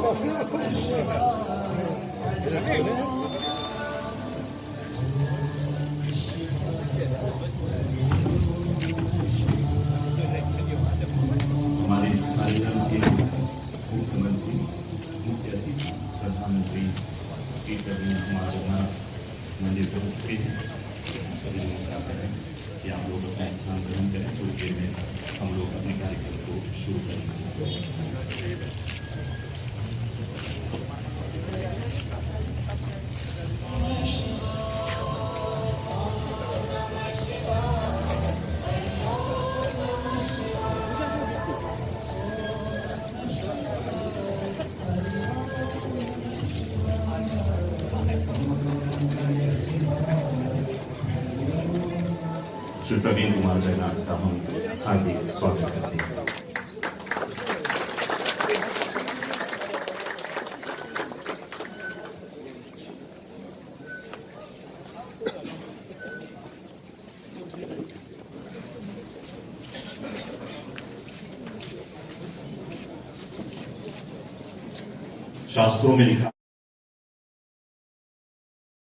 हमारे इस कार्यक्रम के मुख्यमंत्री मुख्य अतिथि प्रधानमंत्री श्री प्रवीण कुमार जगन्नाथ मंदिर पहुंच चुके हैं। हम सभी लोगों से आते हैं कि आप लोग अपना स्थान ग्रहण करें। थोड़ी देर में हम लोग अपने कार्यक्रम को शुरू करेंगे। श्री प्रवीण कुमार जगन्नाथ का हम हार्दिक स्वागत करते हैं। शास्त्रों में लिखा